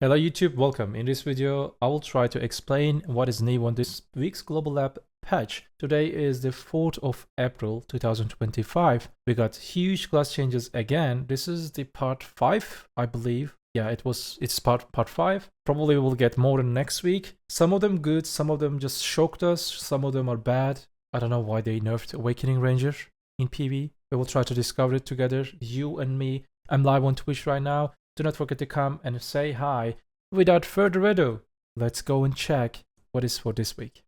Hello YouTube, welcome. In this video, I will try to explain what is new on this week's Global Lab patch. Today is the 4th of April 2025. We got huge class changes again. This is the part 5, I believe. Yeah, it's part 5. Probably we'll get more in next week. Some of them good, some of them just shocked us, some of them are bad. I don't know why they nerfed Awakening Ranger in PV. We will try to discover it together, you and me. I'm live on Twitch right now. Do not forget to come and say hi. Without further ado, let's go and check what is for this week.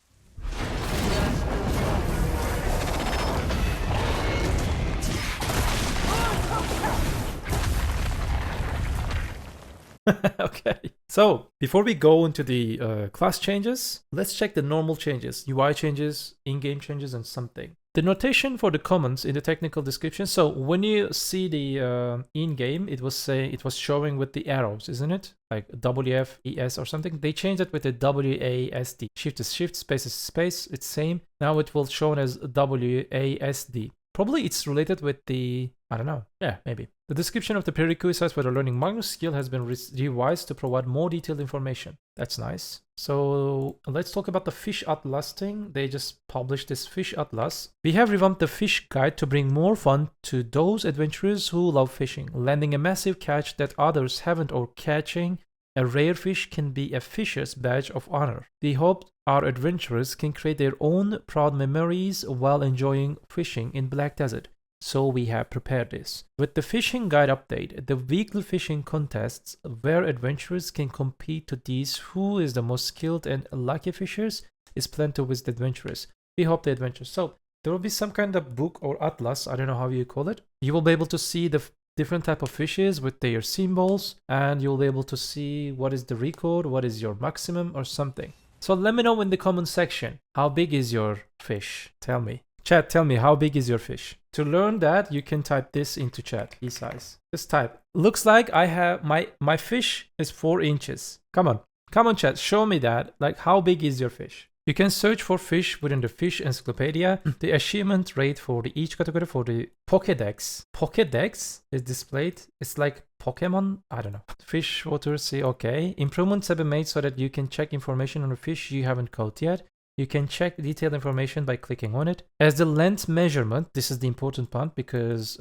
Okay, so before we go into the class changes, let's check the normal changes, UI changes, in-game changes, and something. The notation for the comments in the technical description. So when you see the in-game, it was showing with the arrows, isn't it? Like WF, ES or something. They changed it with the WASD. Shift is shift, space is space. It's same. Now it will show as WASD. Probably it's related with the, I don't know. Yeah, maybe. The description of the prerequisites for the learning Magnus skill has been revised to provide more detailed information. That's nice. So let's talk about the fish atlas thing. They just published this fish atlas. We have revamped the fish guide to bring more fun to those adventurers who love fishing. Landing a massive catch that others haven't or catching a rare fish can be a fisher's badge of honor. We hope our adventurers can create their own proud memories while enjoying fishing in Black Desert. So we have prepared this. With the fishing guide update, the weekly fishing contests where adventurers can compete to these who is the most skilled and lucky fishers is planned to visit adventurers. We hope the adventurers. So there will be some kind of book or atlas, I don't know how you call it. You will be able to see the different type of fishes with their symbols, and you'll be able to see what is the record, what is your maximum or something. So let me know in the comment section, how big is your fish? Tell me. Chat, tell me, how big is your fish? To learn that, you can type this into chat, size. Just type. Looks like I have, my fish is 4 inches. Come on chat, show me that. Like, how big is your fish? You can search for fish within the fish encyclopedia. The achievement rate for each category for the Pokédex. Pokédex is displayed. It's like Pokemon, I don't know. Fish, water, sea, okay. Improvements have been made so that you can check information on a fish you haven't caught yet. You can check detailed information by clicking on it. As the length measurement, this is the important part because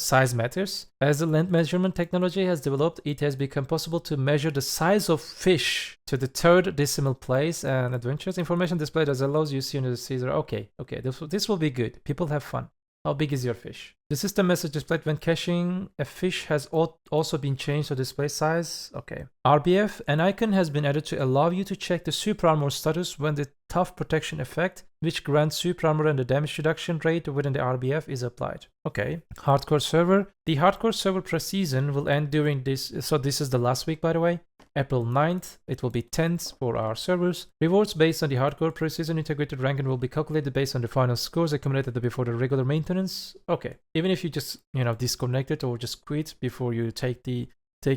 size matters. As the length measurement technology has developed, it has become possible to measure the size of fish to the 3rd decimal place, and adventures information displayed as allows you to see on the Caesar. Okay, this will be good. People have fun. How big is your fish? The system message displayed when caching a fish has also been changed to display size. Okay. RBF, an icon has been added to allow you to check the super armor status when the tough protection effect, which grants super armor and the damage reduction rate within the RBF is applied. Okay. Hardcore server. The hardcore server pre-season will end during this. So this is the last week, by the way. April 9th, it will be 10th for our servers. Rewards based on the hardcore pre-season integrated ranking will be calculated based on the final scores accumulated before the regular maintenance. Okay, even if you just, disconnect it or just quit before you take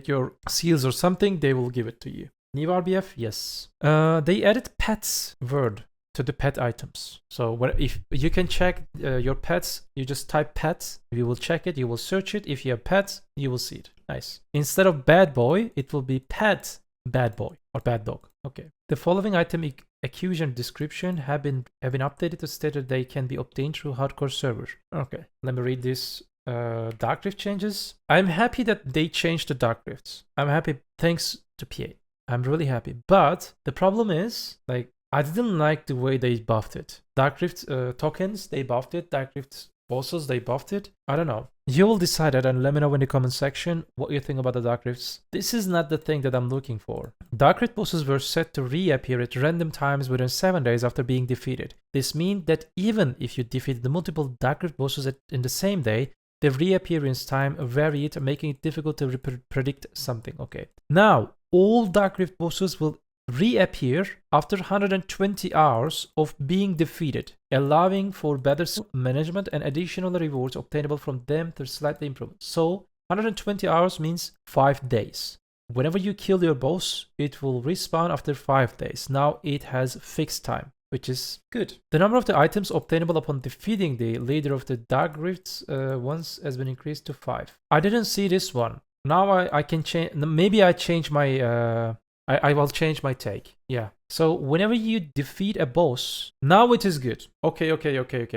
your seals or something, they will give it to you. New RBF, yes. They added pets word to the pet items. So if you can check your pets, you just type pets, you will check it, you will search it. If you have pets, you will see it. Nice. Instead of bad boy, it will be pet bad boy or bad dog. Okay. The following item accusation description have been updated to state that they can be obtained through hardcore server. Okay. Let me read this. Dark rift changes. I'm happy that they changed the dark rifts. I'm happy thanks to PA. I'm really happy. But the problem is, I didn't like the way they buffed it. Dark rift tokens, they buffed it. Dark rift bosses, they buffed it. I don't know. You will decide that and let me know in the comment section what you think about the Dark Rifts. This is not the thing that I'm looking for. Dark Rift bosses were set to reappear at random times within 7 days after being defeated. This means that even if you defeated the multiple Dark Rift bosses in the same day, the reappearance time varied, making it difficult to predict something. Okay. Now, all Dark Rift bosses will reappear after 120 hours of being defeated, allowing for better management and additional rewards obtainable from them to slightly improve. So 120 hours means 5 days. Whenever you kill your boss, it will respawn after 5 days. Now it has fixed time, which is good. The number of the items obtainable upon defeating the leader of the Dark Rifts once has been increased to 5. I didn't see this one. Now I can change. Maybe I change my. I will change my take. Yeah. So whenever you defeat a boss, now it is good. Okay.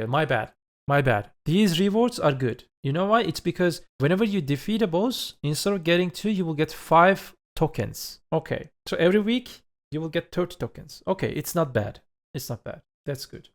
My bad. These rewards are good. You know why? It's because whenever you defeat a boss, instead of getting 2, you will get 5 tokens. Okay. So every week you will get 30 tokens. Okay, it's not bad. It's not bad. That's good.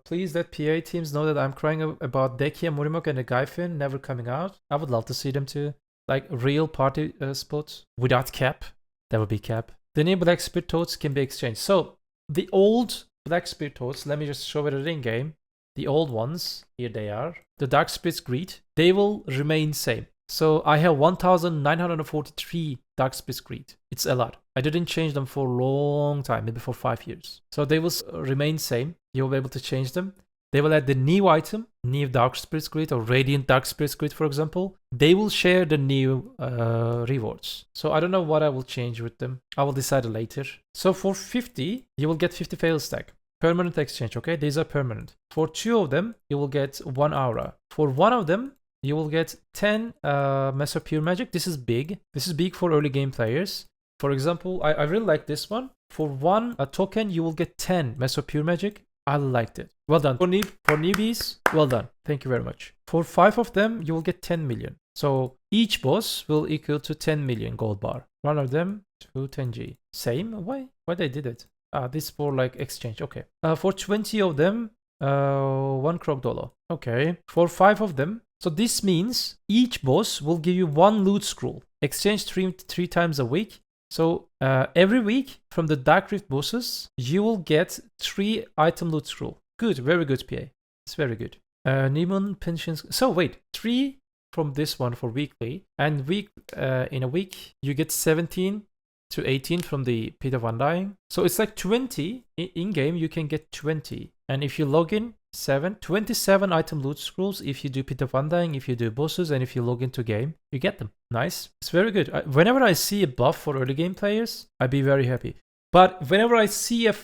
Please let PA teams know that I'm crying about Deki and Murimok and the Gaifin never coming out. I would love to see them too. Like real party spots without cap. That would be cap. The new Black Spirit Toads can be exchanged. So the old Black Spirit Toads, let me just show it in game. The old ones, here they are. The Dark Spirit's Greed, they will remain same. So I have 1,943 Dark Spirit's Greed. It's a lot. I didn't change them for a long time, maybe for 5 years. So they will remain same. You'll be able to change them. They will add the new item, new Dark Spirit's Greed or Radiant Dark Spirit's Greed, for example. They will share the new rewards. So I don't know what I will change with them. I will decide later. So for 50, you will get 50 fail stack. Permanent exchange, okay? These are permanent. For 2 of them, you will get 1 aura. For 1 of them, you will get 10 Meso Pure Magic. This is big. This is big for early game players. For example, I really like this one. For 1 token, you will get 10 Meso Pure Magic. I liked it. Well done. For newbies, well done. Thank you very much. For 5 of them, you will get 10 million. So each boss will equal to 10 million gold bar. 1 of them to 10G. Same? Why they did it? This for like exchange. Okay. For 20 of them, 1 Krog Dolo. Okay. For 5 of them. So this means each boss will give you 1 loot scroll. Exchange 3 times a week. So every week from the Dark Rift bosses, you will get 3 item loot scroll. Good, very good PA. It's very good. Neiman pensions. So wait, 3 from this one for weekly, and in a week you get 17 to 18 from the Pit of Undying. So it's like 20 in game. You can get 20, and if you log in, 27 item loot scrolls if you do Pit of Undying, if you do bosses, and if you log into game, you get them. Nice. It's very good. Whenever I see a buff for early game players, I'd be very happy. But whenever I see a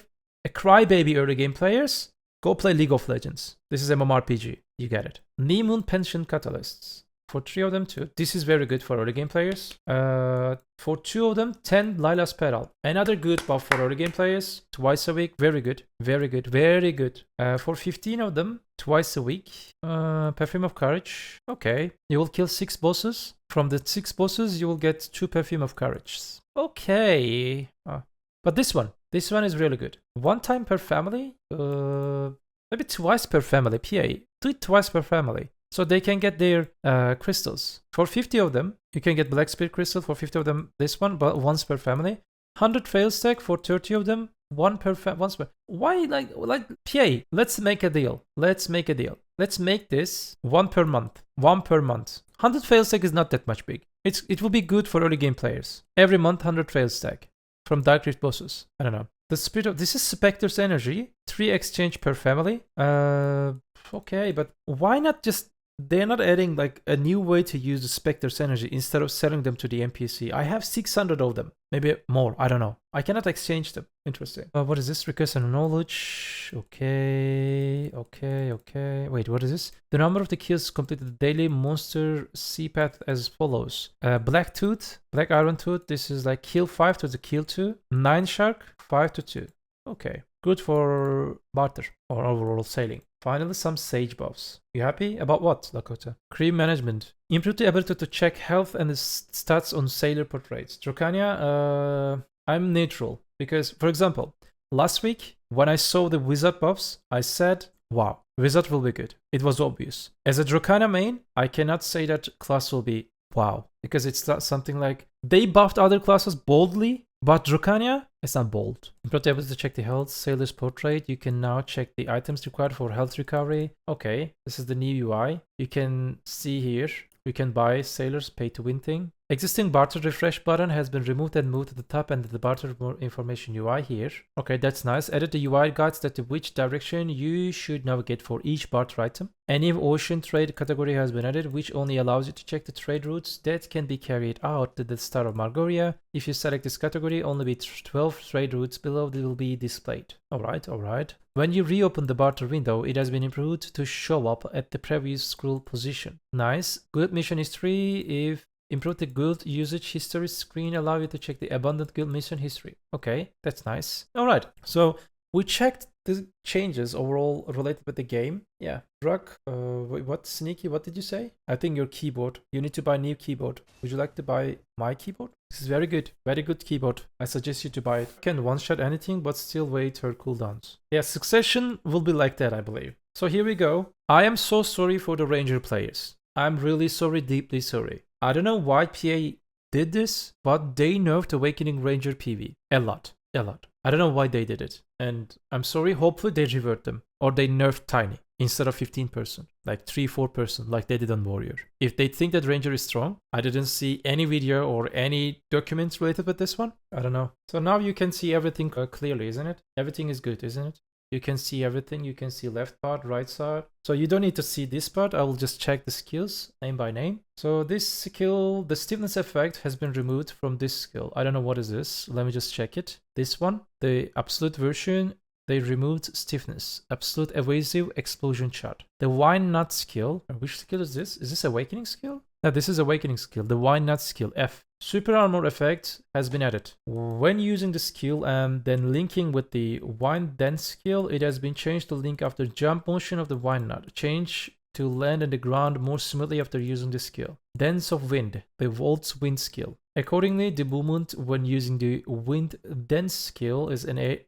crybaby early game players, go play League of Legends. This is MMORPG. You get it. Nemoon Pension Catalysts. For 3 of them too. This is very good for early game players. For 2 of them, 10 Lilas Peral. Another good buff for early game players. Twice a week. Very good. Very good. Very good. For 15 of them, twice a week. Perfume of Courage. Okay. You will kill 6 bosses. From the 6 bosses, you will get 2 Perfume of Courage. Okay. But this one is really good. 1 time per family. Maybe twice per family. PA. Do it twice per family. So they can get their crystals. For 50 of them, you can get Black Spirit Crystal. For 50 of them, this one, but once per family. 100 fail stack for 30 of them, once per. Why like PA? Let's make a deal. Let's make this 1 per month. 1 per month. 100 fail stack is not that much big. It will be good for early game players. Every month, 100 fail stack from Dark Rift bosses. I don't know. The spirit of this is Spectre's Energy. 3 exchange per family. Okay, but why not just? They're not adding like a new way to use the Spectre's Energy instead of selling them to the NPC. I have 600 of them, maybe more. I don't know. I cannot exchange them. Interesting. What is this? Request and knowledge. Okay. Wait, what is this? The number of the kills completed daily monster C-path as follows. Black Tooth, Black Iron Tooth. This is like kill 5 to the kill 2. 9 Shark, 5 to 2. Okay. Good for barter or overall sailing. Finally, some Sage buffs. You happy? About what, Lakota? Crew management. Improve the ability to check health and the stats on sailor portraits. Drakania, I'm neutral. Because, for example, last week, when I saw the wizard buffs, I said, wow, wizard will be good. It was obvious. As a Drakania main, I cannot say that class will be wow. Because it's not something like, they buffed other classes boldly, but Drakania, it's not bold. You're not able to check the health, Sailor's Portrait. You can now check the items required for health recovery. Okay, this is the new UI. You can see here, you can buy Sailor's Pay to Win thing. Existing barter refresh button has been removed and moved to the top and the barter more information UI here. Okay, that's nice. Added the UI guides that which direction you should navigate for each barter item. Any ocean trade category has been added, which only allows you to check the trade routes that can be carried out to the Star of Margoria. If you select this category, only 12 trade routes below will be displayed. Alright. When you reopen the barter window, it has been improved to show up at the previous scroll position. Nice. Good mission history. Improve the guild usage history screen, allow you to check the abundant guild mission history. Okay, that's nice. All right, so we checked the changes overall related with the game. Yeah, Drak, what Sneaky, what did you say? I think your keyboard. You need to buy a new keyboard. Would you like to buy my keyboard? This is very good keyboard. I suggest you to buy it. Can one-shot anything, but still wait her cooldowns. Yeah, Succession will be like that, I believe. So here we go. I am so sorry for the Ranger players. I'm really sorry, deeply sorry. I don't know why PA did this, but they nerfed Awakening Ranger PV. A lot. I don't know why they did it. And I'm sorry, hopefully they revert them. Or they nerfed Tiny instead of 15%. Like 3-4% like they did on Warrior. If they think that Ranger is strong, I didn't see any video or any documents related with this one. I don't know. So now you can see everything clearly, isn't it? Everything is good, isn't it? You can see everything. You can see left part, right side. So you don't need to see this part. I will just check the skills name by name. So this skill, the stiffness effect has been removed from this skill. I don't know what is this. Let me just check it. This one, the absolute version, they removed stiffness. Absolute evasive explosion shot. The wine nut skill. Which skill is this? Is this awakening skill? No, this is awakening skill. The wine nut skill, F. Super armor effect has been added. When using the skill and then linking with the wine dense skill, it has been changed to link after jump motion of the wine nut. Change to land on the ground more smoothly after using the skill. Dense of wind, the volt's wind skill. Accordingly, the movement when using the wind dense skill is an air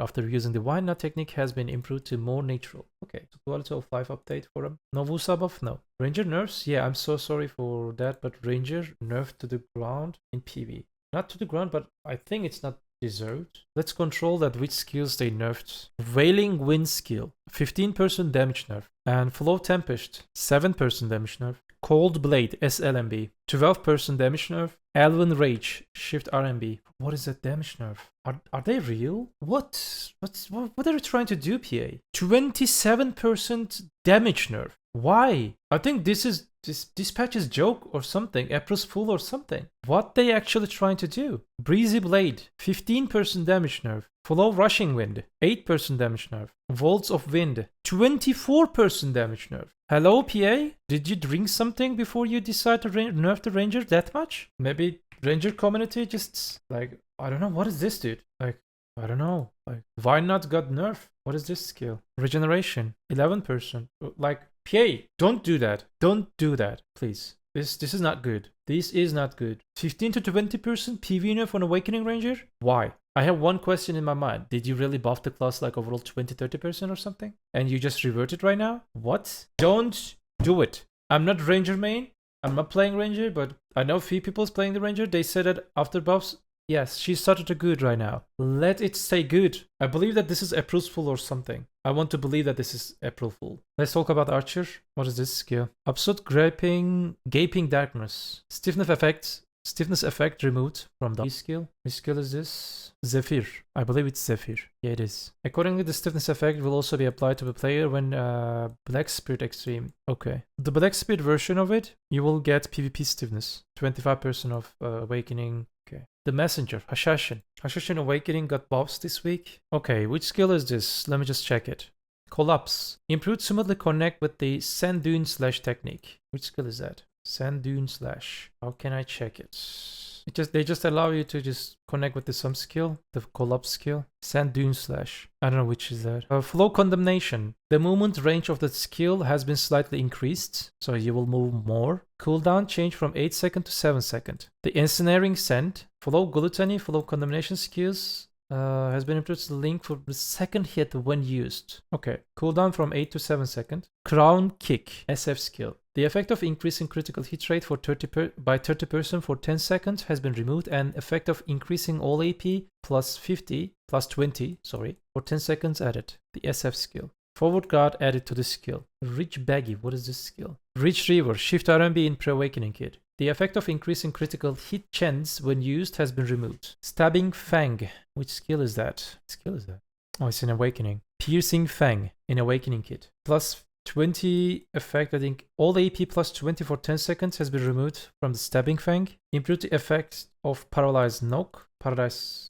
after using the wine nut technique has been improved to more natural. Okay, so quality of life update for him. No Wusa buff? No. Ranger nerfs? Yeah, I'm so sorry for that, but Ranger nerfed to the ground in PV. Not to the ground, but I think it's not deserved. Let's control that which skills they nerfed. Wailing Wind skill, 15% damage nerf. And Flow Tempest, 7% damage nerf. Cold Blade, SLMB, 12% damage nerf. Elven Rage, Shift RMB. What is that damage nerf? Are they real? What are you trying to do, PA? 27% damage nerf. Why? I think this patch is joke or something. April's Fool or something. What they actually trying to do? Breezy Blade, 15% damage nerf. Flow Rushing Wind, 8% damage nerf. Volts of Wind, 24% damage nerf. Hello, PA? Did you drink something before you decide to nerf the Ranger that much? Maybe Ranger community just like, I don't know, what is this, dude? Like, I don't know. Like, why not got nerf? What is this skill? Regeneration, 11%. Like, PA, don't do that. Don't do that, please. This is not good. This is not good. 15 to 20% PV nerf on Awakening Ranger? Why? I have one question in my mind. Did you really buff the class like overall 20-30% or something? And you just reverted right now? What? Don't do it. I'm not Ranger main. I'm not playing Ranger, but I know a few people playing the Ranger. They said that after buffs, yes, she started to good right now. Let it stay good. I believe that this is April's Fool or something. I want to believe that this is April Fool. Let's talk about Archer. What is this skill? Absolute Gaping Darkness. Stiffness effect removed from the skill. Which skill is this? Zephyr. I believe it's Zephyr. Yeah, it is. Accordingly, the stiffness effect will also be applied to the player when Black Spirit Extreme. Okay. The Black Spirit version of it, you will get PvP stiffness. 25% of Awakening. Okay. The Messenger, Hashashin. Hashashin Awakening got buffs this week. Okay, which skill is this? Let me just check it. Collapse. Improved smoothly connect with the Sand Dune Slash technique. Which skill is that? Sand Dune Slash. How can I check it? They just allow you to just connect with the some skill, the collapse skill. Sand Dune Slash. I don't know which is that. Flow Condemnation. The movement range of the skill has been slightly increased, so you will move more. Cooldown change from 8 seconds to 7 seconds. The Ensnaring Scent. Flow Gluttony, Flow Condemnation skills has been improved to the link for the second hit when used. Okay. Cooldown from 8 to 7 seconds. Crown Kick. SF skill. The effect of increasing critical hit rate by 30% for 10 seconds has been removed, and effect of increasing all AP plus 20 for 10 seconds added. The SF skill. Forward guard added to the skill. Rich Baggy, what is this skill? Rich Reaver, Shift RMB in Pre-Awakening Kit. The effect of increasing critical hit chance when used has been removed. Stabbing Fang, which skill is that? What skill is that? Oh, it's in Awakening. Piercing Fang in Awakening Kit. Plus 20 effect, I think all AP plus 20 for 10 seconds has been removed from the stabbing fang. Improved the effect of paralyzed knock.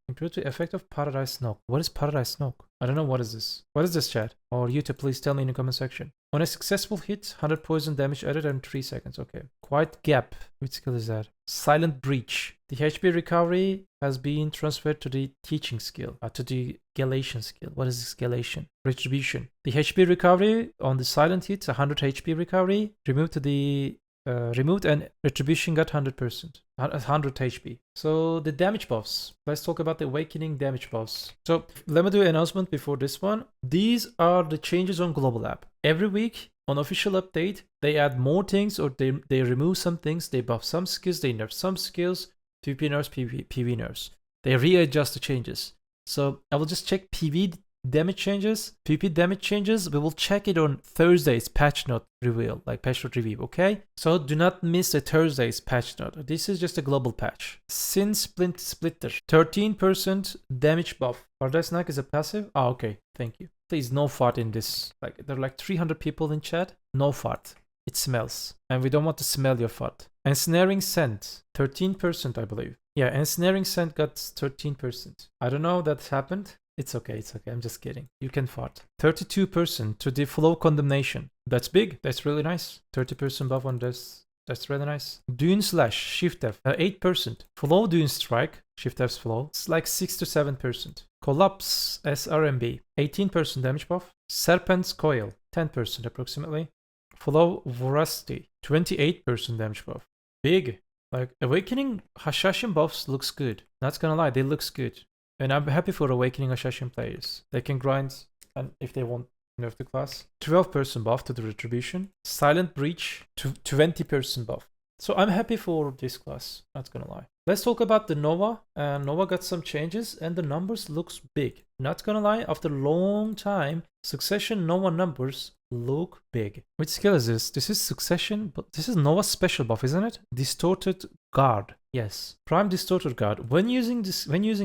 Improved the effect of paralyzed knock. What is paralyzed knock? I don't know what is this. What is this, chat? Or YouTube, please tell me in the comment section. On a successful hit, 100 poison damage added in 3 seconds. Okay. Quiet gap. Which skill is that? Silent breach. The HP recovery has been transferred to the teaching skill, to the Galation skill. What is this Galation? Retribution. The HP recovery on the silent hit, 100 HP recovery, removed to the removed and retribution got 100%, 100 HP. So the damage buffs. Let's talk about the awakening damage buffs. So let me do an announcement before this one. These are the changes on global app. Every week on official update, they add more things or they remove some things. They buff some skills, they nerf some skills. PvP nerfs, PV nerfs. They readjust the changes. So I will just check PV damage changes, PvP damage changes. We will check it on Thursday's patch note reveal, like patch note review, okay? So do not miss the Thursday's patch note. This is just a global patch. Sin Splitter, 13% damage buff. Paradise Knight is a passive? Oh, okay, thank you. Please, no fart in this. Like, there are like 300 people in chat. No fart. It smells. And we don't want to smell your fart. Ensnaring Scent, 13%, I believe. Yeah, Ensnaring Scent got 13%. I don't know how that happened. It's okay, I'm just kidding. You can fart. 32% to the Flow Condemnation. That's big, that's really nice. 30% buff on this, that's really nice. Dune Slash, Shift F, 8%. Flow Dune Strike, Shift F's Flow, it's like 6 to 7%. Collapse, SRMB, 18% damage buff. Serpent's Coil, 10% approximately. Flow Voracity, 28% damage buff. Big. Like, Awakening Hashashin buffs looks good. Not gonna lie, they looks good. And I'm happy for Awakening Hashashin players. They can grind, and if they want nerf the class. 12% buff to the Retribution. Silent Breach, 20% buff. So I'm happy for this class, not gonna lie. Let's talk about the Nova. Nova got some changes, and the numbers looks big. Not gonna lie, after a long time, Succession Nova numbers look big. Which skill is this? This is Succession, but this is Nova's special buff, isn't it? Distorted Guard. Yes. Prime Distorted Guard. When using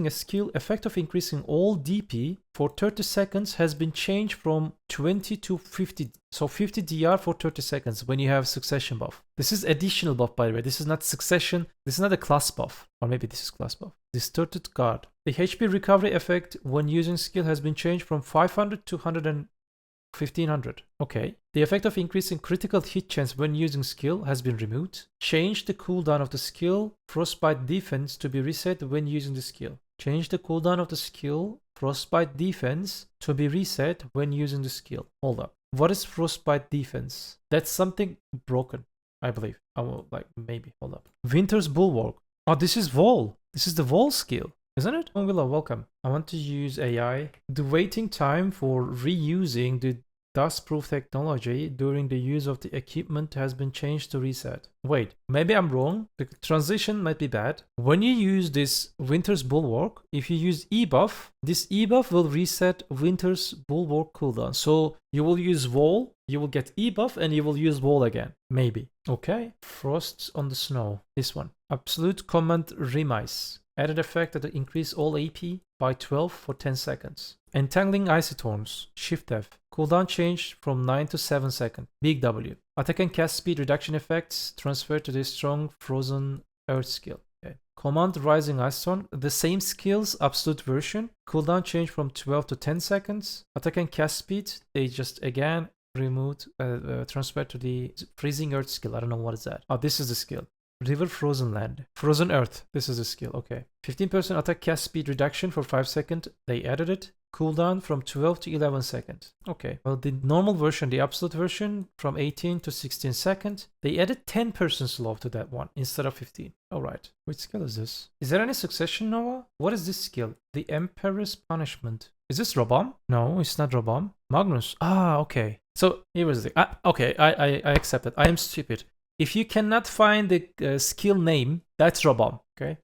a skill, effect of increasing all DP for 30 seconds has been changed from 20 to 50. So 50 DR for 30 seconds when you have Succession buff. This is additional buff, by the way. This is not Succession. This is not a class buff. Or maybe this is class buff. Distorted Guard. The HP recovery effect when using skill has been changed from 500 to 1500. Okay. The effect of increasing critical hit chance when using skill has been removed. Change the cooldown of the skill Frostbite Defense to be reset when using the skill. Change the cooldown of the skill Frostbite Defense to be reset when using the skill. Hold up. What is Frostbite Defense? That's something broken, I believe. I will, like, maybe. Hold up. Winter's Bulwark. Oh, this is Vol. This is the Vol skill, isn't it? Oh, Willow, welcome. I want to use AI. The waiting time for reusing the dust-proof technology during the use of the equipment has been changed to reset. Wait, maybe I'm wrong. The transition might be bad. When you use this Winter's Bulwark, if you use E-buff, this E-buff will reset Winter's Bulwark cooldown. So you will use Vol, you will get E-buff, and you will use Vol again. Maybe. Okay. Frosts on the Snow. This one. Absolute Command Remise. Added effect that increase all AP by 12 for 10 seconds. Entangling Icy Thorns, Shift F. Cooldown changed from 9 to 7 seconds. Big W. Attack and cast speed reduction effects transferred to the strong Frozen Earth skill. Okay. Command Rising Ice Storm, the same skills, absolute version. Cooldown changed from 12 to 10 seconds. Attack and cast speed, they just again removed, transferred to the Freezing Earth skill. I don't know what is that. Oh, this is the skill. River Frozen Land. Frozen Earth. This is a skill. Okay. 15% attack cast speed reduction for 5 seconds. They added it. Cooldown from 12 to 11 seconds. Okay. Well, the normal version, the absolute version, from 18 to 16 seconds. They added 10% slow to that one instead of 15. Alright. Which skill is this? Is there any Succession, Nova? What is this skill? The Emperor's Punishment. Is this Robom? No, it's not Robom. Magnus. Ah, okay. So, here is the... okay, I accept it. I am stupid. If you cannot find the skill name, that's Robom, okay?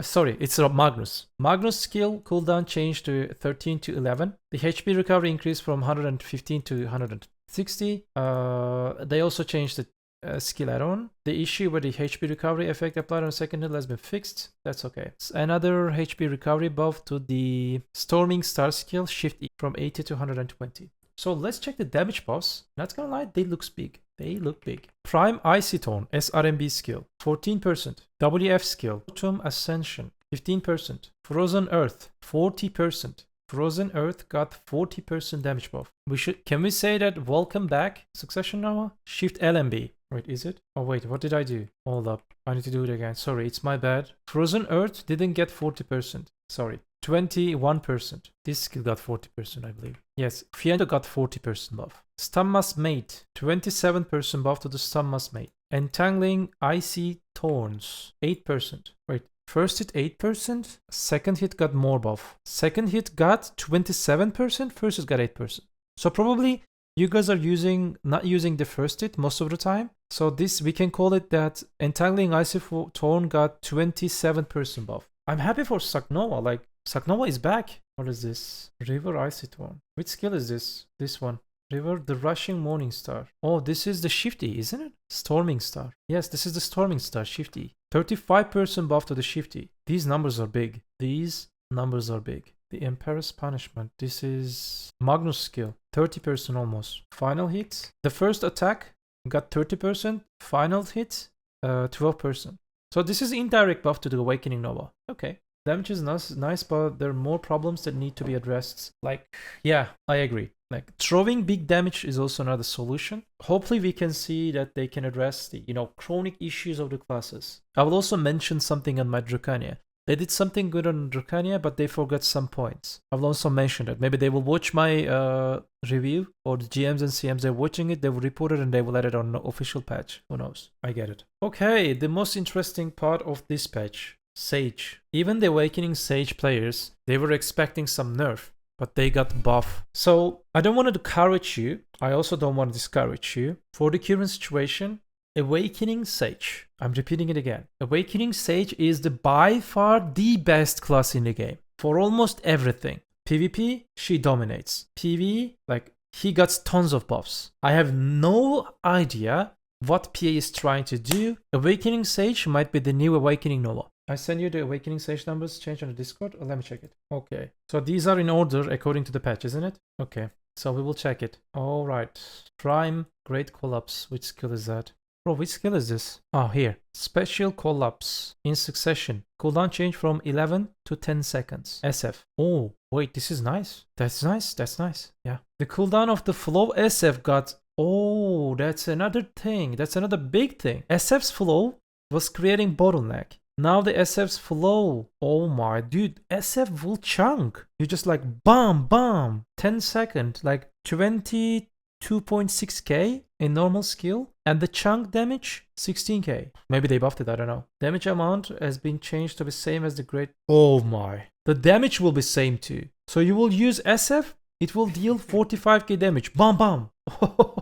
Sorry, it's Magnus. Magnus skill cooldown changed to 13 to 11. The HP recovery increased from 115 to 160. They also changed the skill add-on. The issue with the HP recovery effect applied on second hill has been fixed. That's okay. It's another HP recovery buff to the Storming Star skill, Shift E, from 80 to 120. So let's check the damage buffs. Not gonna lie, they look big. They look big. Not gonna lie, they look big. They look big. Prime Icy-Tone SRMB skill, 14%. WF skill, Autumn Ascension, 15%. Frozen Earth, 40%. Frozen Earth got 40% damage buff. Can we say that welcome back, Succession Nova? Shift LMB. Wait, is it? Oh wait, what did I do? Hold up. I need to do it again. Sorry, it's my bad. Frozen Earth didn't get 40%. Sorry. 21%. This skill got 40%, I believe. Yes, Fiendo got 40% buff. Stamma's Mate, 27% buff to the Stamma's Mate. Entangling Icy Thorns, 8%. Wait, first hit 8%, second hit got more buff. Second hit got 27%, first hit got 8%. So probably you guys are not using the first hit most of the time. So this, we can call it that Entangling Icy Thorn got 27% buff. I'm happy for Saknova, like, Saknova is back. What is this? River Icy Thorn. Which skill is this? This one. River, the Rushing Morning Star. Oh, this is the Shifty, isn't it? Storming Star. Yes, this is the Storming Star, Shifty. 35% buff to the Shifty. These numbers are big. These numbers are big. The Emperor's Punishment. This is Magnus skill. 30% almost. Final hit. The first attack got 30%. Final hit, 12%. So this is indirect buff to the Awakening Nova. Okay. Damage is nice, but there are more problems that need to be addressed. Like, yeah, I agree. Like, throwing big damage is also not a solution. Hopefully we can see that they can address the, chronic issues of the classes. I will also mention something on my Drakania. They did something good on Drakania, but they forgot some points. I will also mention that. Maybe they will watch my review, or the GMs and CMs, they're watching it, they will report it, and they will add it on the official patch. Who knows? I get it. Okay, the most interesting part of this patch. Sage. Even the Awakening Sage players, they were expecting some nerf, but they got buff. So I don't want to discourage you. I also don't want to discourage you. For the current situation, Awakening Sage. I'm repeating it again. Awakening Sage is by far the best class in the game. For almost everything. PvP, she dominates. PvE, like, he got tons of buffs. I have no idea what PA is trying to do. Awakening Sage might be the new Awakening Nova. I send you the Awakening Sage numbers change on the Discord, or let me check it. Okay, so these are in order according to the patch, isn't it? Okay, so we will check it. All right, Prime Great Collapse. Which skill is that? Bro, which skill is this? Oh, here. Special Collapse in succession. Cooldown change from 11 to 10 seconds. SF. Oh, wait, this is nice. That's nice. That's nice. Yeah. The cooldown of the flow SF got... Oh, that's another thing. That's another big thing. SF's flow was creating bottleneck. Now the SF's flow. Oh my, dude, SF will chunk. You just like bam, bam. 10 second, like 22.6k in normal skill. And the chunk damage, 16k. Maybe they buffed it, I don't know. Damage amount has been changed to be same as the great. Oh my. The damage will be same too. So you will use SF, it will deal 45k damage. Bam, bam.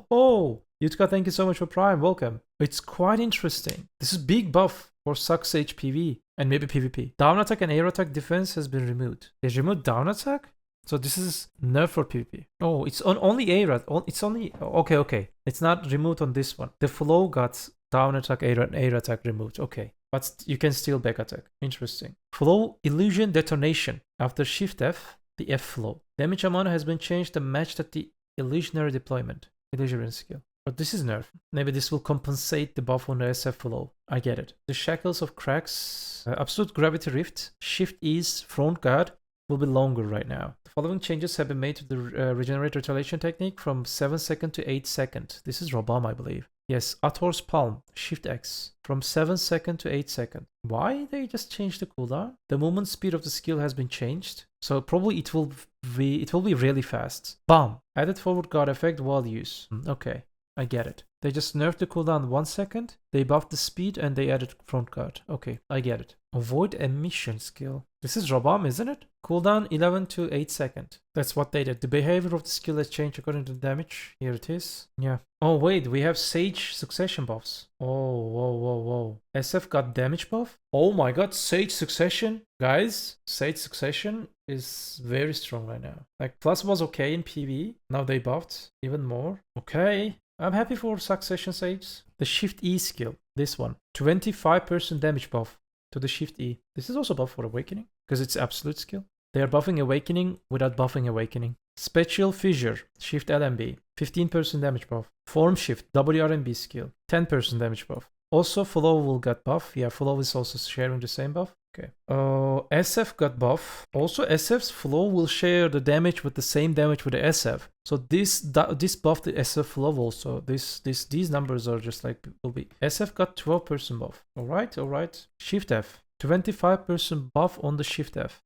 Oh, Yutka, thank you so much for Prime. Welcome. It's quite interesting. This is big buff for Sucks HPV and maybe PvP. Down attack and air attack defense has been removed. They removed down attack? So this is nerf for PvP. Oh, it's on only air attack. It's only... Okay. It's not removed on this one. The flow got down attack, air attack removed. Okay. But you can still back attack. Interesting. Flow illusion detonation. After Shift F, the F flow. Damage amount has been changed to match that the illusionary deployment. Illusionary skill. But this is nerf. Maybe this will compensate the buff on the SF flow. I get it. The Shackles of Cracks. Absolute Gravity Rift. Shift Ease Front Guard will be longer right now. The following changes have been made to the Regenerate Retaliation technique from 7 seconds to 8 seconds. This is Robam, I believe. Yes, Ator's Palm. Shift X. From 7 seconds to 8 seconds. Why they just changed the cooldown? The movement speed of the skill has been changed. So probably it will be really fast. Bam! Added forward guard effect while use. Okay. I get it. They just nerfed the cooldown 1 second, they buffed the speed, and they added front guard. Okay, I get it. Avoid emission skill. This is Robam, isn't it? Cooldown 11 to 8 seconds. That's what they did. The behavior of the skill has changed according to the damage. Here it is. Yeah. Oh wait, we have Sage Succession buffs. Oh, whoa. SF got damage buff? Oh my god, Sage Succession? Guys, Sage Succession is very strong right now. Like, Plus was okay in PvE. Now they buffed even more. Okay. I'm happy for Succession Sage. The Shift E skill, this one. 25% damage buff to the Shift E. This is also buff for Awakening, because it's absolute skill. They are buffing Awakening without buffing Awakening. Spatial Fissure, Shift LMB, 15% damage buff. Form Shift, WRMB skill, 10% damage buff. Also, Flow will get buff. Yeah, Flow is also sharing the same buff. Okay. SF got buff. Also, SF's Flow will share the damage with the same damage with the SF. So this buff the SF Flow also. These numbers are just like will be. SF got 12% buff. All right. Shift F, 25% buff on the Shift F.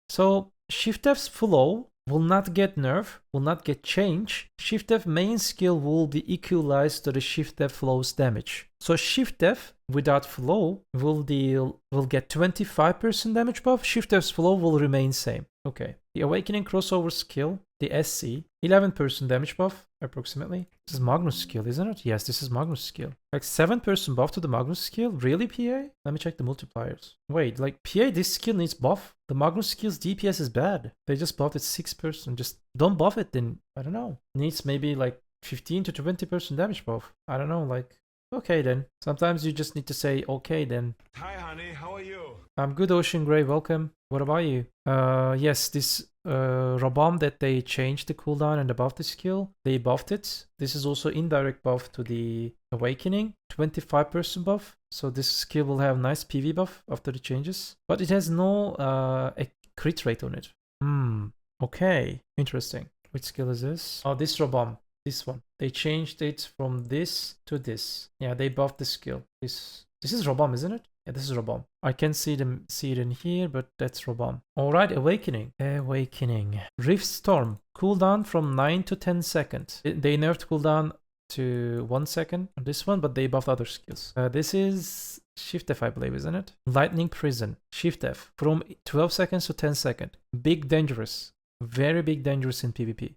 So Shift F's Flow will not get nerf, will not get change. Shift F main skill will be equalized to the Shift F Flow's damage. So Shift F without Flow will get 25% damage buff. Shift F's Flow will remain same. Okay. The Awakening crossover skill, the SC, 11% damage buff approximately. This is Magnus skill, isn't it? Yes, this is Magnus skill. Like 7% buff to the Magnus skill? Really, PA? Let me check the multipliers. Wait, like PA, this skill needs buff. The Magnus skill's DPS is bad. They just buffed it 6%. Just don't buff it then. I don't know. Needs maybe like 15 to 20% damage buff. I don't know, like, okay then. Sometimes you just need to say, okay then. Hi honey, how are you? I'm good, Ocean Grey, welcome. What about you? Yes, this Robom that they changed the cooldown and above the skill, they buffed it. This is also indirect buff to the Awakening, 25% buff. So this skill will have nice PV buff after the changes. But it has no a crit rate on it. Okay, interesting. Which skill is this? Oh, this Robom. This one. They changed it from this to this. Yeah, they buffed the skill. This is Robom, isn't it? Yeah, this is Robom. I can see it in here, but that's Robom. Alright, Awakening. Rift Storm. Cooldown from 9 to 10 seconds. They nerfed cooldown to 1 second on this one, but they buffed other skills. This is Shift F, I believe, isn't it? Lightning Prison. Shift F. From 12 seconds to 10 seconds. Big Dangerous. Very big dangerous in PvP.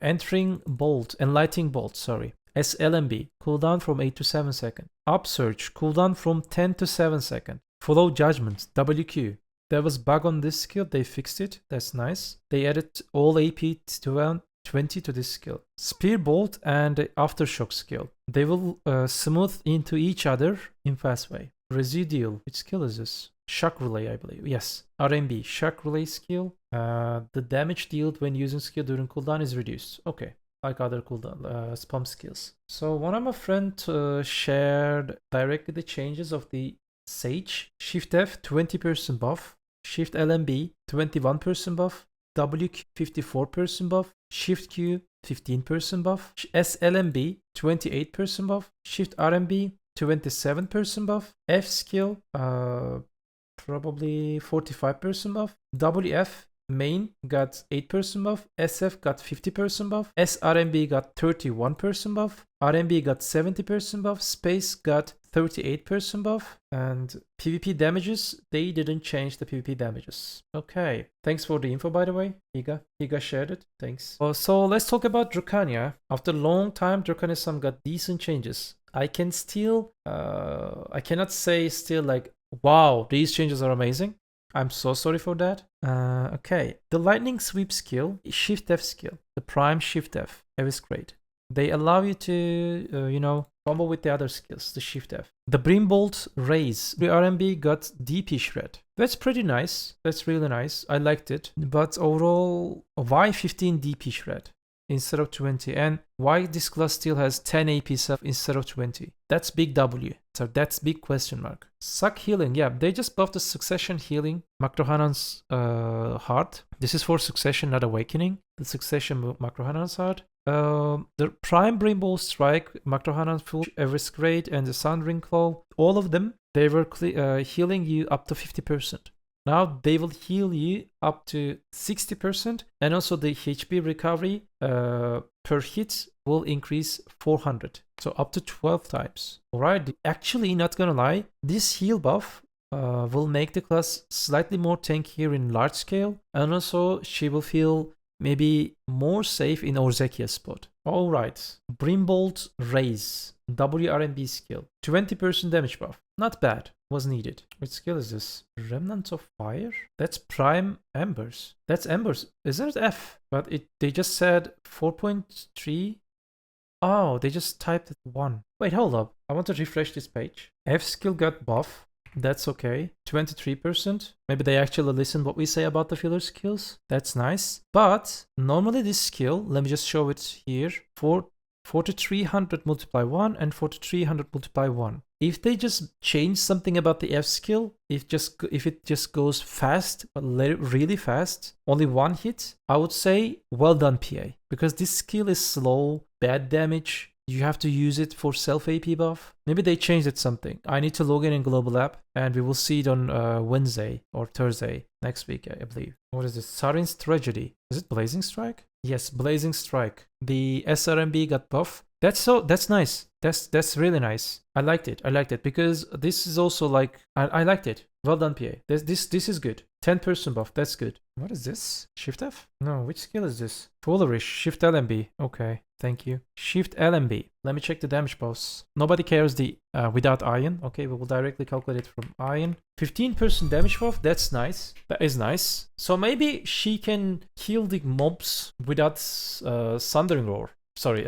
Entering Bolt. Enlightening Bolt, sorry. SLMB, cooldown from 8 to 7 seconds. Upsurge, cooldown from 10 to 7 seconds. Follow Judgment, WQ. There was bug on this skill, they fixed it, that's nice. They added all AP to 20 to this skill. Spear Bolt and Aftershock skill. They will smooth into each other in fast way. Residual, which skill is this? Shock Relay, I believe. Yes, RMB, Shock Relay skill. The damage dealt when using skill during cooldown is reduced. Okay. Like other cooldown spam skills. So one of my friends shared directly the changes of the Sage. Shift F 20% buff, Shift LMB 21% buff, WQ 54% buff, Shift Q 15% buff, SLMB 28% buff, Shift RMB 27% buff, F skill probably 45% buff, WF main got 8% buff, SF got 50% buff, SRMB got 31% buff, RMB got 70% buff, Space got 38% buff, and PvP damages, they didn't change the PvP damages. Okay, thanks for the info by the way, Higa shared it, thanks. So let's talk about Drakania. After a long time, Drakania Sam got decent changes. I cannot say still like, wow, these changes are amazing. I'm so sorry for that. Okay, the Lightning Sweep skill, Shift F skill, the Prime Shift F, it was great. They allow you to, combo with the other skills, the Shift F. The Brimbolt Raise, the RMB got DP Shred. That's pretty nice. That's really nice. I liked it. But overall, why 15 DP Shred instead of 20? And why this class still has 10 AP stuff instead of 20? That's big W. So that's big question mark. Suck Healing, yeah, they just buffed the Succession Healing, Makrohanan's heart. This is for Succession, not Awakening. The Succession Makrohanan's heart. The Prime Brimbolt Strike, Makrohanan's full Everest Grade, and the Sundering Claw, all of them, they were healing you up to 50%. Now they will heal you up to 60%, and also the HP recovery per hit will increase 400, so up to 12 times. Alright, actually, not gonna lie, this heal buff will make the class slightly more tankier in large scale, and also she will feel maybe more safe in Orzekia's spot. Alright, Brimbolt Raise, WRMB skill, 20% damage buff, not bad. Was needed. Which skill is this? Remnants of Fire? That's Prime Embers. That's Embers. Isn't it F? But they just said 4.3. Oh, they just typed it 1. Wait, hold up. I want to refresh this page. F skill got buff. That's okay. 23%. Maybe they actually listen what we say about the filler skills. That's nice. But normally this skill, let me just show it here. 4300 multiply 1 and 4300 multiply 1. If they just change something about the F skill, if it just goes fast, but really fast, only one hit, I would say well done PA. Because this skill is slow, bad damage. You have to use it for self-AP buff. Maybe they changed it something. I need to log in global app and we will see it on Wednesday or Thursday next week, I believe. What is this? Sarin's Tragedy. Is it Blazing Strike? Yes, Blazing Strike. The SRMB got buff. That's nice. That's really nice. I liked it because this is also like I liked it. Well done, PA. This is good. 10% buff. That's good. What is this? Shift F? No, which skill is this? Foolerish. Shift LMB. Okay, thank you. Shift LMB. Let me check the damage buffs. Nobody cares the without iron. Okay, we will directly calculate it from iron. 15% damage buff. That's nice. That is nice. So maybe she can kill the mobs without Sundering Roar. Sorry,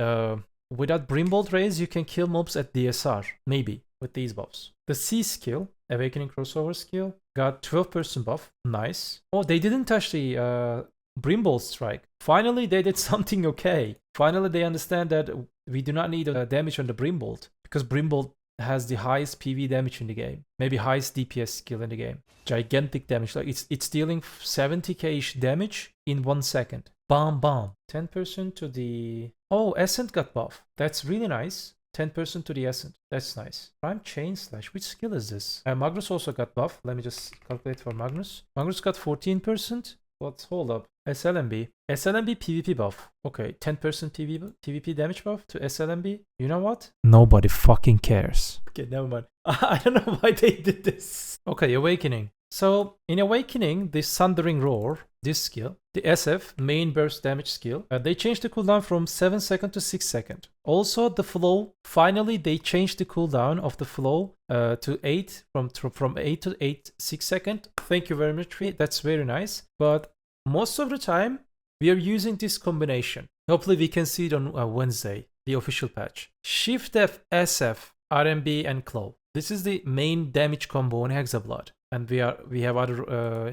without Brimbolt Rays, you can kill mobs at DSR. Maybe with these buffs. The C skill, Awakening Crossover skill, got 12% buff. Nice. Oh, they didn't touch the Brimbolt Strike. Finally, they did something okay. Finally, they understand that we do not need damage on the Brimbolt because Brimbolt has the highest PV damage in the game. Maybe highest DPS skill in the game. Gigantic damage. Like it's dealing 70k-ish damage in 1 second. Bam, bam. 10% to the... Oh, Ascent got buff. That's really nice. 10% to the Ascent. That's nice. Prime Chain Slash. Which skill is this? Magnus also got buff. Let me just calculate for Magnus. Magnus got 14%. Let's hold up. SLMB. SLMB PvP buff. Okay, 10% PvP damage buff to SLMB. You know what? Nobody fucking cares. Okay, never mind. I don't know why they did this. Okay, Awakening. So, in Awakening, the Sundering Roar, this skill, the SF, main burst damage skill, they changed the cooldown from 7 seconds to 6 seconds. Also, the flow, finally, they changed the cooldown of the flow to 8, from 8 to 6 seconds. Thank you very much. That's very nice. But most of the time, we are using this combination. Hopefully, we can see it on Wednesday, the official patch. Shift F, SF, RMB, and Claw. This is the main damage combo in Hexablood. And we have other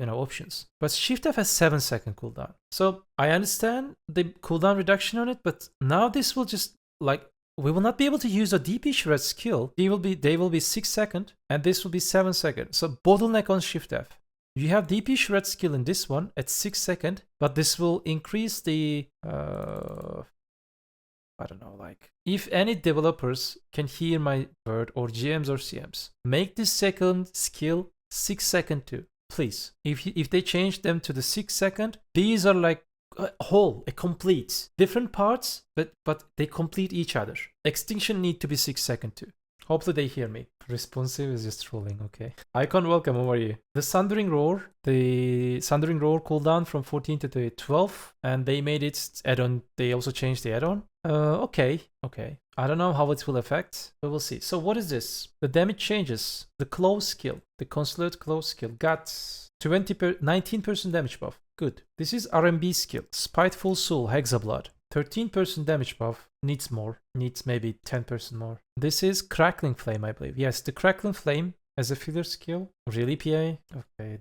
options. But Shift F has 7-second cooldown. So I understand the cooldown reduction on it, but now this will just like we will not be able to use a DP shred skill. They will be 6 seconds, and this will be 7 seconds. So bottleneck on Shift F. You have DP shred skill in this one at 6 seconds, but this will increase the I don't know, like if any developers can hear my word or GMs or CMs, make this second skill 6 seconds too, please. If they change them to the 6 second, these are like a complete different parts, but they complete each other. Extinction need to be 6 seconds too. Hopefully they hear me. Responsive is just trolling, okay. Icon, welcome, how are you? The Sundering Roar cooldown from 14 to 12, and they made it add-on. They also changed the add-on. Okay. I don't know how it will affect, but we'll see. So what is this? The damage changes. The Claw skill, the Consulate Claw skill got 19% damage buff. Good. This is RMB skill, Spiteful Soul, Hexablood. 13% damage buff. Needs more. Needs maybe 10% more. This is Crackling Flame, I believe. Yes, the Crackling Flame as a filler skill. Really, PA? Okay.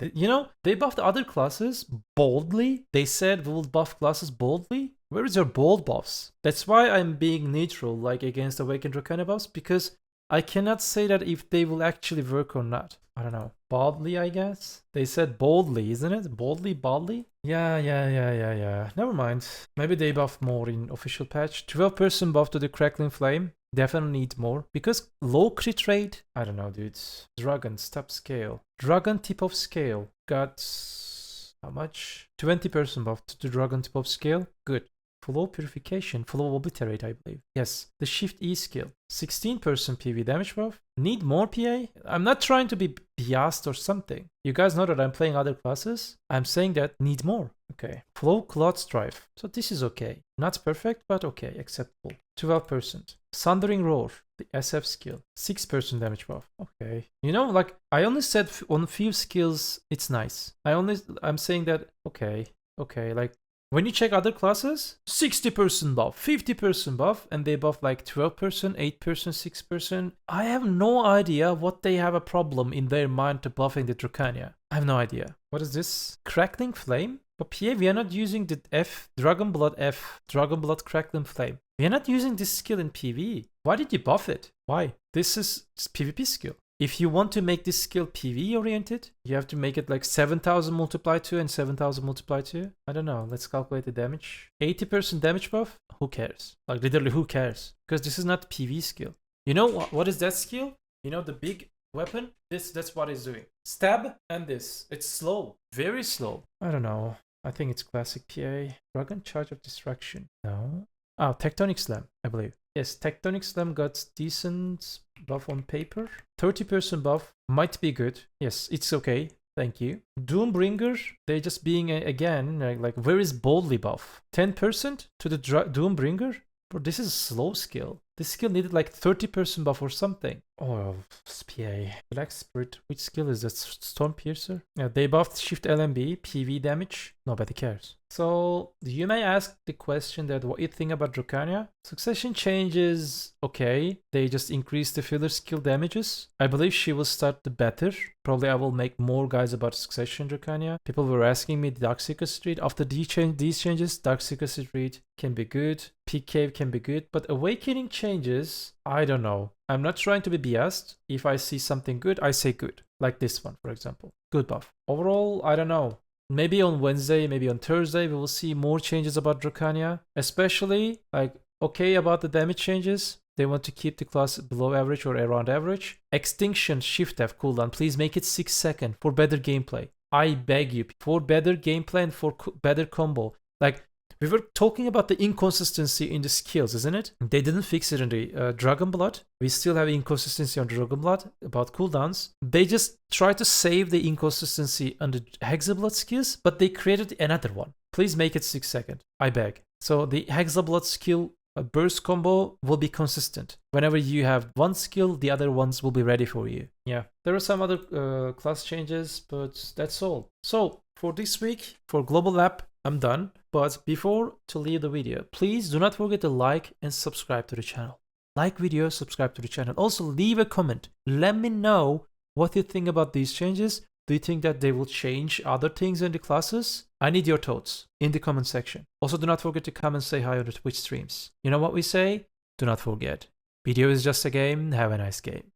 They buffed other classes boldly. They said we will buff classes boldly. Where is your bold buffs? That's why I'm being neutral, like against Awakened Drakania buffs, because I cannot say that if they will actually work or not. I don't know. Boldly, I guess? They said boldly, isn't it? Boldly? Yeah. Never mind. Maybe they buff more in official patch. 12% buff to the Crackling Flame. Definitely need more. Because low crit rate, I don't know, dudes. Dragon, stop scale. Dragon tip of scale. Got how much? 20% buff to the Dragon tip of scale. Good. Flow Purification, Flow Obliterate, I believe. Yes, the Shift E skill. 16% PV damage buff. Need more PA? I'm not trying to be biased or something. You guys know that I'm playing other classes. I'm saying that need more. Okay. Flow Cloud Strife. So this is okay. Not perfect, but okay, acceptable. 12%. Sundering Roar, the SF skill. 6% damage buff. Okay. Like I only said on few skills it's nice. I'm saying that okay, like When you check other classes, 60% buff, 50% buff, and they buff like 12%, 8%, 6%. I have no idea what they have a problem in their mind to buffing the Drakania. I have no idea. What is this? Crackling Flame? But PA, we are not using the Dragon Blood Crackling Flame. We are not using this skill in PvE. Why did you buff it? Why? This is PvP skill. If you want to make this skill PvE oriented, you have to make it like 7,000 multiplied 2 and 7,000 multiplied 2. I don't know. Let's calculate the damage. 80% damage buff? Who cares? Like literally who cares? Because this is not PvE skill. You know what is that skill? You know the big weapon? That's what it's doing. Stab and this. It's slow. Very slow. I don't know. I think it's classic PA. Dragon Charge of Destruction. No. Oh, Tectonic Slam, I believe. Yes, Tectonic Slam got decent buff on paper. 30% buff might be good. Yes, it's okay. Thank you. Doombringer, they just being, again, like where is Boldly buff? 10% to the Doombringer? Bro, this is a slow skill. This skill needed like 30% buff or something. Oh, PA. Black Spirit. Which skill is that? Storm Piercer? Yeah, they buffed Shift LMB, PV damage. Nobody cares. So you may ask the question that what you think about Drakania. Succession changes, okay. They just increase the filler skill damages. I believe she will start the better. Probably I will make more guys about Succession Drakania. People were asking me Darkseeker Street. After these changes, Darkseeker Street can be good. Peak Cave can be good. But Awakening changes, I don't know. I'm not trying to be biased. If I see something good, I say good. Like this one, for example. Good buff. Overall, I don't know. Maybe on Wednesday, maybe on Thursday, we will see more changes about Drakania. Especially, like, okay about the damage changes. They want to keep the class below average or around average. Extinction Shift F cooldown. Please make it 6 seconds for better gameplay. I beg you. For better gameplay and for better combo. Like, we were talking about the inconsistency in the skills, isn't it? They didn't fix it in the Dragon Blood. We still have inconsistency on Dragon Blood about cooldowns. They just tried to save the inconsistency on the Hexablood skills, but they created another one. Please make it 6 seconds. I beg. So the Hexablood skill burst combo will be consistent. Whenever you have one skill, the other ones will be ready for you. Yeah. There are some other class changes, but that's all. So for this week, for Global Lab, I'm done. But before to leave the video, please do not forget to like and subscribe to the channel. Like video, subscribe to the channel. Also leave a comment. Let me know what you think about these changes. Do you think that they will change other things in the classes? I need your thoughts in the comment section. Also do not forget to come and say hi on the Twitch streams. You know what we say? Do not forget. Video is just a game. Have a nice game.